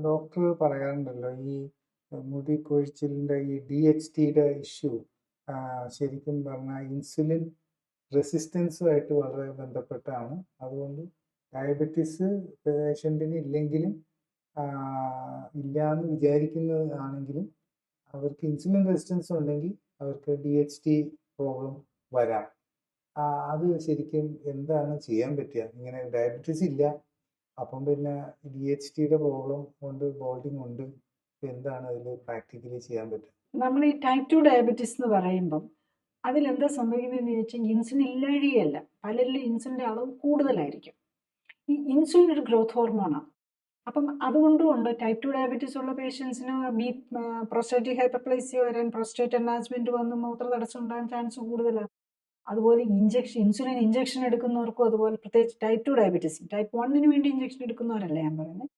Doctor പറയാറുണ്ടല്ലോ ഈ മുടി കൊഴിച്ചിലിൻ്റെ ഈ DHTയുടെ ഇഷ്യൂ ശരിക്കും പറഞ്ഞാൽ ഇൻസുലിൻ റെസിസ്റ്റൻസുമായിട്ട് വളരെ ബന്ധപ്പെട്ടാണ്. അതുകൊണ്ട് ഡയബറ്റീസ് പേഷ്യൻറ്റിന് ഇല്ലെങ്കിലും ഇല്ലയെന്ന് വിചാരിക്കുന്നതാണെങ്കിലും അവർക്ക് ഇൻസുലിൻ റെസിസ്റ്റൻസ് ഉണ്ടെങ്കിൽ അവർക്ക് DHT പ്രോബ്ലം വരാം. അത് ശരിക്കും എന്താണ് ചെയ്യാൻ പറ്റുക? ഇങ്ങനെ ഡയബറ്റീസ് ഇല്ല, അപ്പം പിന്നെ DHTയുടെ പ്രോബ്ലം കൊണ്ട് ബോൾഡിങ് ഉണ്ട്, എന്താണ് അതിൽ പ്രാക്ടിക്കലി ചെയ്യാൻ പറ്റുക? നമ്മൾ ഈ ടൈപ്പ് 2 ഡയബറ്റീസ് എന്ന് പറയുമ്പം അതിലെന്താ സംഭവിക്കുന്നതെന്ന് ചോദിച്ചാൽ ഇൻസുലിൻ ഇല്ലാഴികയല്ല, പലരിലും ഇൻസുലിൻ്റെ അളവ് കൂടുതലായിരിക്കും. ഈ ഇൻസുലിൻ ഒരു ഗ്രോത്ത് ഹോർമോണാണ്. അപ്പം അതുകൊണ്ടുകൊണ്ട് ടൈപ്പ് 2 ഡയബറ്റീസ് ഉള്ള പേഷ്യൻസിന് പ്രോസ്റ്റേറ്റിക് ഹൈപ്പർപ്ലേസിയ വരാൻ, പ്രോസ്റ്റേറ്റ് എൻലാർജ്മെന്റ് വന്ന് മൂത്ര തടസ്സം ഉണ്ടാകാൻ ചാൻസ് കൂടുതലാണ്. അതുപോലെ ഇൻസുലിൻ ഇഞ്ചക്ഷൻ എടുക്കുന്നവർക്കും അതുപോലെ, പ്രത്യേകിച്ച് ടൈപ്പ് 2 ഡയബറ്റീസ്, ടൈപ്പ് 1 വേണ്ടി ഇഞ്ചക്ഷൻ എടുക്കുന്നവരല്ല ഞാൻ പറയുന്നത്.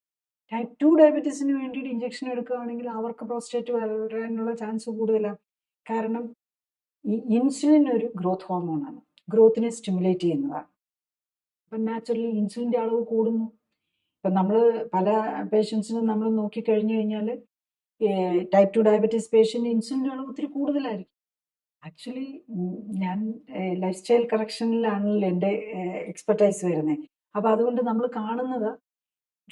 ടൈപ്പ് 2 ഡയബറ്റീസിന് വേണ്ടിയിട്ട് ഇഞ്ചക്ഷൻ എടുക്കുകയാണെങ്കിൽ അവർക്ക് പ്രോസ്റ്റേറ്റ് വരാനുള്ള ചാൻസ് കൂടുതലാണ്. കാരണം ഈ ഇൻസുലിൻ ഒരു ഗ്രോത്ത് ഹോർമോണാണ്, ഗ്രോത്തിനെ സ്റ്റിമുലേറ്റ് ചെയ്യുന്നതാണ്. അപ്പം നാച്ചുറലി ഇൻസുലിൻ്റെ അളവ് കൂടുന്നു. ഇപ്പം നമ്മൾ പല പേഷ്യൻസിനും നമ്മൾ നോക്കിക്കഴിഞ്ഞു കഴിഞ്ഞാൽ ടൈപ്പ് 2 ഡയബറ്റീസ് പേഷ്യൻ്റ് ഇൻസുലിൻ്റെ അളവ് ഒത്തിരി കൂടുതലായിരിക്കും. ആക്ച്വലി ഞാൻ ലൈഫ് സ്റ്റൈൽ കറക്ഷനിലാണല്ലോ എൻ്റെ എക്സ്പെർട്ടൈസ് വരുന്നത്. അപ്പോൾ അതുകൊണ്ട് നമ്മൾ കാണുന്നത്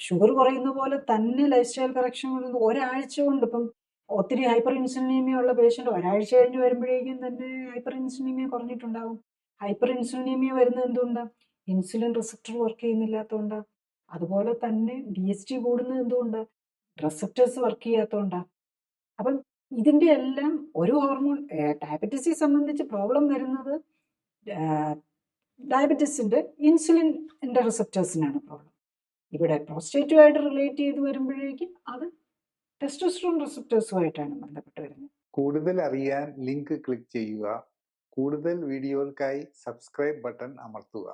ഷുഗർ കുറയുന്ന പോലെ തന്നെ ലൈഫ് സ്റ്റൈൽ കറക്ഷൻ കൊണ്ട് ഒരാഴ്ച കൊണ്ട്, ഇപ്പം ഒത്തിരി ഹൈപ്പർ ഇൻസുലിനീമിയ ഉള്ള പേഷ്യൻ്റ് ഒരാഴ്ച കഴിഞ്ഞ് വരുമ്പോഴേക്കും തന്നെ ഹൈപ്പർ ഇൻസുലിനീമിയ കുറഞ്ഞിട്ടുണ്ടാകും. ഹൈപ്പർ ഇൻസുലിനീമിയ വരുന്നത് എന്തുകൊണ്ടാണ്? ഇൻസുലിൻ റിസപ്റ്റർ വർക്ക് ചെയ്യുന്നില്ലാത്തതുകൊണ്ടാണ്. അതുപോലെ തന്നെ DHT കൂടുന്നത് എന്തുകൊണ്ടാണ്? റിസപ്റ്റേഴ്സ് വർക്ക് ചെയ്യാത്തതുകൊണ്ടാണ്. അപ്പം ഇതിൻ്റെ എല്ലാം ഒരു ഹോർമോൺ ഡയബറ്റീസിനെ സംബന്ധിച്ച് പ്രോബ്ലം വരുന്നത് ഡയബറ്റീസിൻ്റെ ഇൻസുലിൻ്റെ റിസപ്റ്റേഴ്സിനാണ് പ്രോബ്ലം. ഇവിടെ പ്രോസ്റ്റേറ്റുമായിട്ട് റിലേറ്റ് ചെയ്ത് വരുമ്പോഴേക്കും അത് ടെസ്റ്റോസ്റ്ററോൺ റിസപ്റ്റേഴ്സുമായിട്ടാണ് ബന്ധപ്പെട്ട് വരുന്നത്. കൂടുതൽ അറിയാൻ ലിങ്ക് ക്ലിക്ക് ചെയ്യുക. കൂടുതൽ വീഡിയോകൾക്കായി സബ്സ്ക്രൈബ് ബട്ടൺ അമർത്തുക.